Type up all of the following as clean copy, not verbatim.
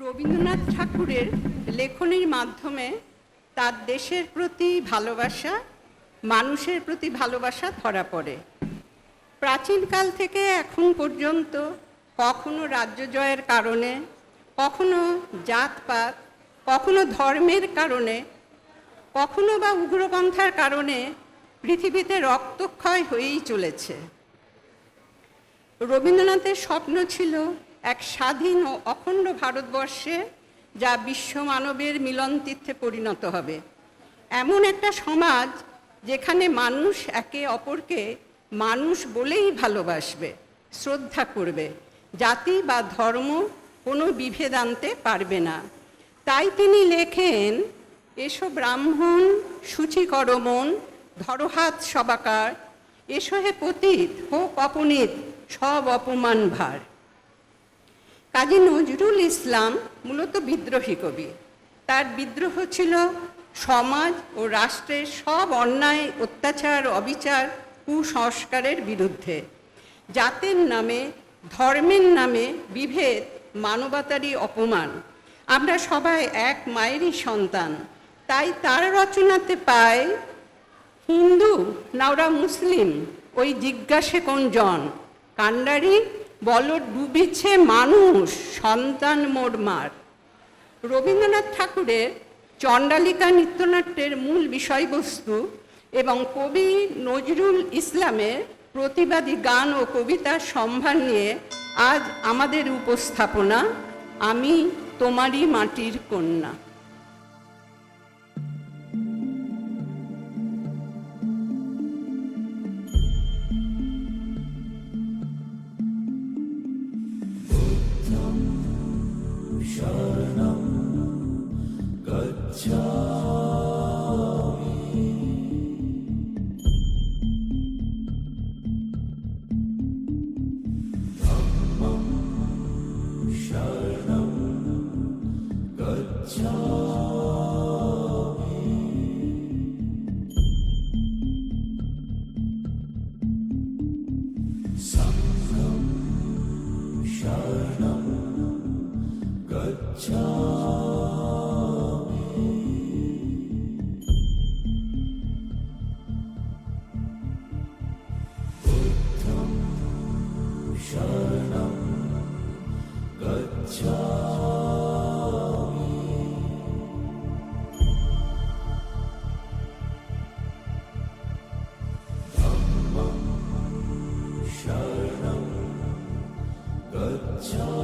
রবীন্দ্রনাথ ঠাকুরের লেখনীর মাধ্যমে তার দেশের প্রতি ভালোবাসা, মানুষের প্রতি ভালোবাসা ধরা পড়ে। প্রাচীনকাল থেকে এখন পর্যন্ত কখনো রাজ্য জয়ের কারণে, কখনো জাতপাত, কখনো ধর্মের কারণে, কখনো বা উগ্রপন্থার কারণে পৃথিবীতে রক্তক্ষয় হয়েই চলেছে। রবীন্দ্রনাথের স্বপ্ন ছিল এক স্বাধীন ও অখণ্ড ভারতবর্ষে, যা বিশ্ব মানবের মিলনতীর্থে পরিণত হবে। এমন একটা সমাজ যেখানে মানুষ একে অপরকে মানুষ বলেই ভালোবাসবে, শ্রদ্ধা করবে, জাতি বা ধর্ম কোনো বিভেদ আনতে পারবে না। তাই তিনি লেখেন, এসো ব্রাহ্মণ সূচিকর মন, ধরো হাত সবাকার, এসো হে পতিত হোক অপনীত সব অপমান ভার। কাজী নজরুল ইসলাম মূলত বিদ্রোহী কবি। তার বিদ্রোহ ছিল সমাজ ও রাষ্ট্রের সব অন্যায়, অত্যাচার, অবিচার, কুসংস্কারের বিরুদ্ধে। জাতের নামে, ধর্মের নামে বিভেদ মানবতারই অপমান। আমরা সবাই এক মায়েরই সন্তান। তাই তার রচনাতে পাই, হিন্দু না ওরা মুসলিম, ওই জিজ্ঞাসে কোন জন, কান্ডারি বল ডুবিছে মানুষ, সন্তান মোর মার। রবীন্দ্রনাথ ঠাকুরের চণ্ডালিকা নৃত্যনাট্যের মূল বিষয়বস্তু এবং কবি নজরুল ইসলামের প্রতিবাদী গান ও কবিতার সম্ভার নিয়ে আজ আমাদের উপস্থাপনা, আমি তোমারই মাটির কন্যা। शरणं गच्छामि धम्मं शरणं गच्छामि संघं शरणं गच्छामि बुद्धं शरणं गच्छामि धम्मं शरणं गच्छामि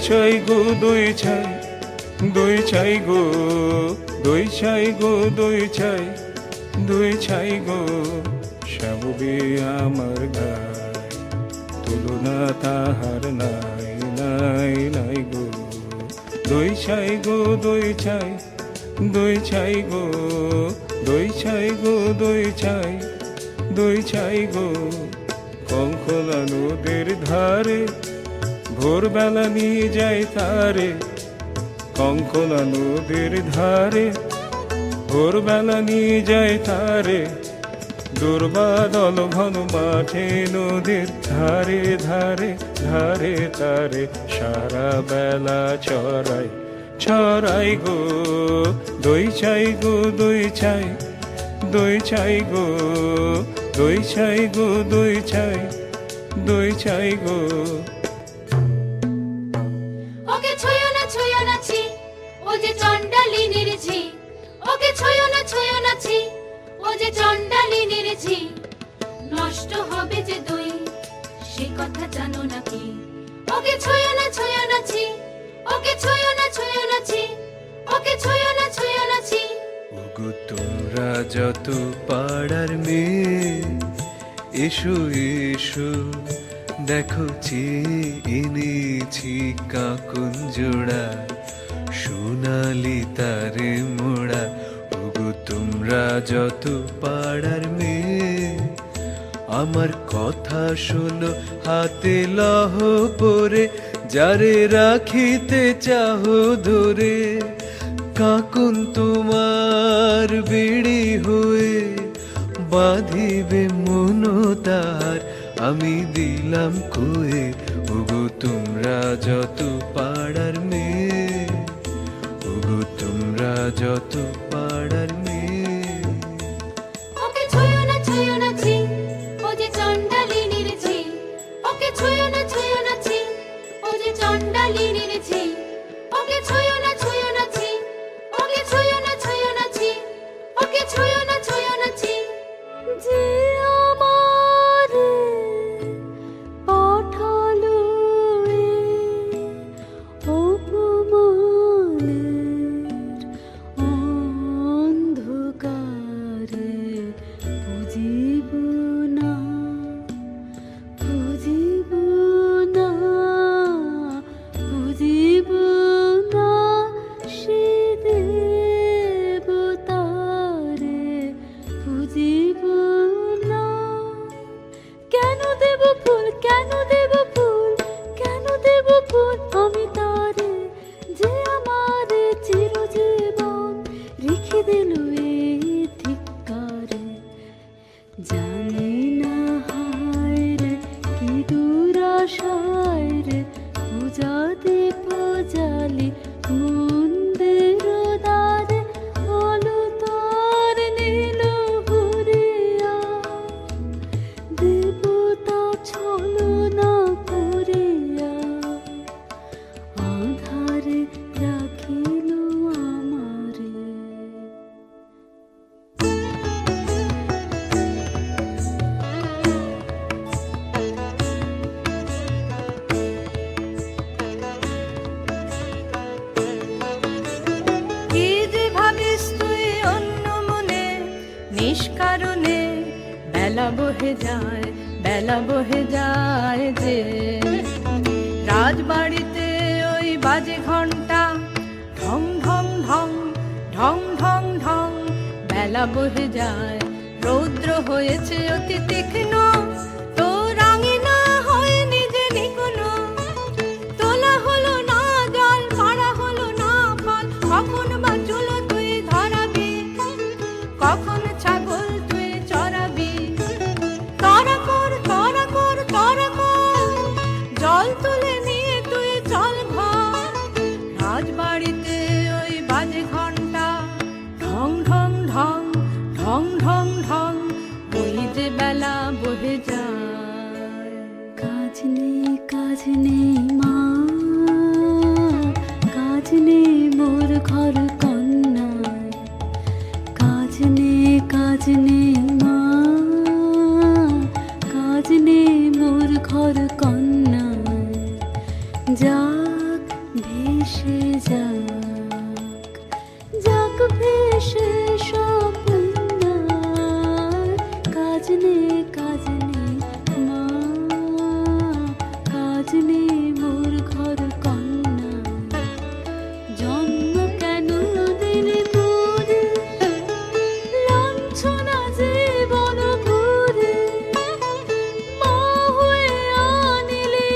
চাই গো দই চাই, দই চাই গো, দই চাই গো, দই চাই, দই চাই গো। শ্যামবে আমার গায় তুলনা তাহার নাই নাই নাই গো। দই চাই গো দই চাই, দই চাই গো, দই চাই গো, দই চাই, দই চাই গো। কঙ্কলা নদীর ধারে ভোরবেলা নিয়ে যাই তারে, কঙ্কলা নদীর ধারে ভোরবেলা নিয়ে যাই তারে। দুর্বাদল ঘন মাঠে নদীর ধারে ধারে ধারে তারে, সারা বেলা ছড়াই ছড়াই গো। দই চাই গো দই চাই, দই চাই গো, দই চাই গো, দই চাই, দই চাই গো। ওকে ছুঁয়ো না ছি, ও যে চণ্ডালিনীর ঝি। ওকে ছুঁয়ো না ছি, ও যে চণ্ডালিনীর ঝি। নষ্ট হবে যে দই, সে কথা জানো নাকি? ওকে ছুঁয়ো না ছি, ওকে ছুঁয়ো না ছি, ওকে ছুঁয়ো না ছি। ওগো তোমরা যত পাড়ার মেয়ে, এসো এসো দেখো চেয়ে এনেছি কাকুন জোড়া, সোনালি তারে মোড়া। ওগো তোমরা যত পাড়ার মেয়ে, আমার কথা শোনো হাতে লহ পরে, যারে রাখিতে চাহো ধরে। কাকুন তোমার বিড়ি হয়ে বাঁধিবে মন তার, আমি দিলাম কয়ে। ওগো তোমরা যত পাড়ার মেয়ে, ওগো তোমরা যত পাড়ার মেয়ে। ওকে ছুঁয়ো না ছি, ও যে চণ্ডালিনীর ঝি। ওকে ছুঁয়ো না ছি, ও যে চণ্ডালিনীর ঝি। ওকে ছুঁয়ো না ছি, ওকে ছুঁয়ো না ছি, ওকে ছুঁয়ো না ছি। যে আমারে পাঠালো অপমানের অন্ধকারে, বুঝিব না, বুঝিব না, বুঝিব না সে দেবতারে, বুঝিব না। কেন দেব ফুল, কেন দেব ফুল, কেন দেব ফুল আমি তারে, যে আমারে চিরজীবন রেখে দিল এই ধিক্কারে। জানি না হায় রে কি দুরাশায় রে, পূজাতে পূজালি মন্দির দ্বারে, আলো তার নীল ভরিয়া, দেবতা ছলনা করিয়া, আধারে রাখিল আমারে। কি যে ভাবিস তুই অন্য মনে, নিষ্কারণে বেলা বহে যায়, বেলা বহে যায় যে। রাজবাড়িতে ওই বাজে ঘন্টা, ঢং ঢং ঢং, ঢং ঢং ঢং, বেলা বহে যায়। রৌদ্র হয়েছে অতি তীক্ষ্ণ, তো রাঙিনা হয়নি যে নিকোনো। তোলা হলো না জল, মারা হলো না ফল, কখন বা চুলো তুই ধরাবি, কখন ছাগল তুই চড়াবি। তরা কর তরা কর তরা কর, জল তুলে নিয়ে তুই চল ঘর। রাজবাড়িতে ওই বাজে ঘন্টা, ঢং ঢং ঢং, ঢং ঢং ঢং, ওই যে বেলা বহে যায়। ভেসে যাক, যাক ভেসে স্বপ্ন, কাজ নেই কাজ নেই মা, কাজ নেই মোর ঘর কন্যা, জন্ম কেন দিলে মোরে, লাঞ্ছনা জীবন ভরে, মা হয়ে আনিলে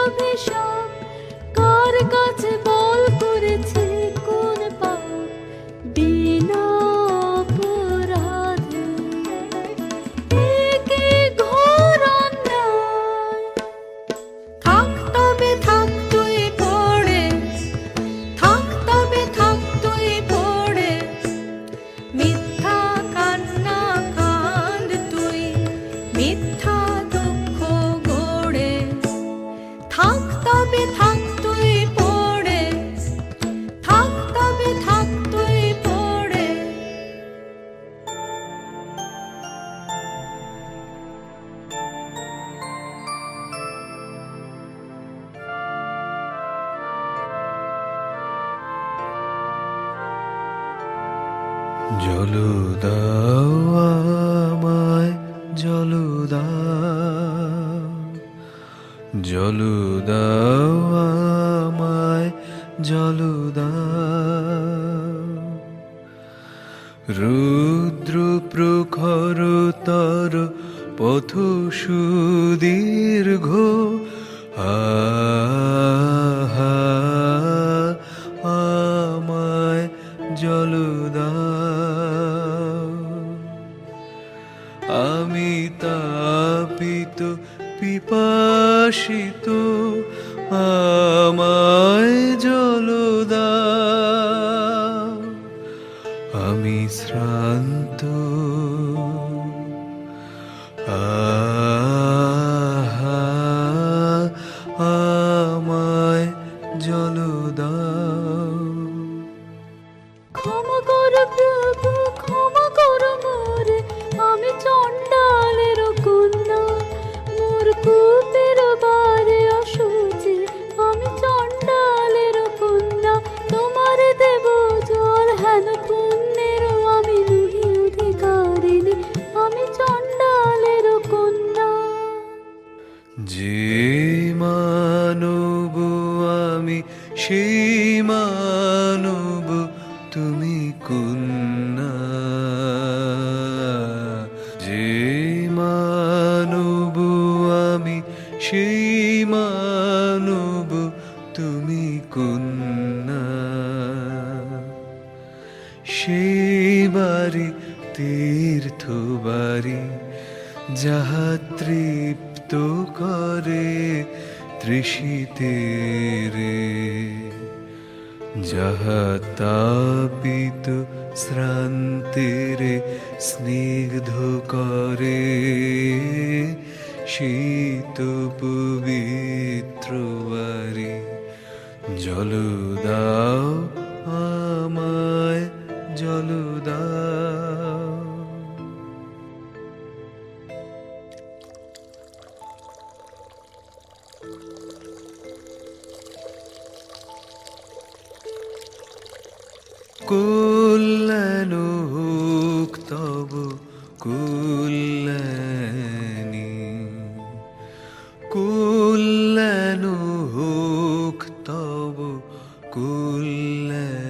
অভিশাপ, কার কাছে বল করেছে কোন পাপ, বিনা অপরাধে একে ঘোর অন্যায়। থাক তবে থাক তুই পড়ে, থাক তবে থাক তুই পড়ে, মিথ্যা কান্না কান্দ তুই, মিথ্যা দুঃখ গড়ে। থাক তবে থাক তুই পড়ে, থাক তবে থাক তুই পড়ে। জল দাও আমায়, জল দাও, জল দাও আমায়, জল দাও। রুদ্র প্রখরতর পথ সুদীর্ঘ, আহা আমায় জল দাও। আমি তাপিত পিপাসিত, আমায় জল দাও। আমি শ্রান্ত, আহা আমায় জল দাও। ক্ষমা কর প্রভু, ক্ষমা কর মোরে, আমি চণ্ডালের কন্যা, মোর কূপের বারে অসুচি, আমি চণ্ডালের কন্যা, তোমার দেব জল হেন পুণ্যের, আমি নহি অধিকারিণী, আমি চণ্ডালের কন্যা। যে মানব আমি সেই মানব তুমি কন্যা, যে মানব আমি সেই মানব তুমি কন্যা। সেই বাড়ি তীর্থ বাড়ি, যাহা তৃপ্ত করে তৃষিতের, যাহা তাপিত শ্রান্তের স্নিগ্ধ করে, শীত পবিত্র বাড়ি। জল দাও আমায়, জল দাও। কল্যাণ হোক তব কল্যাণী, কল্যাণ হোক তব কল্যাণী,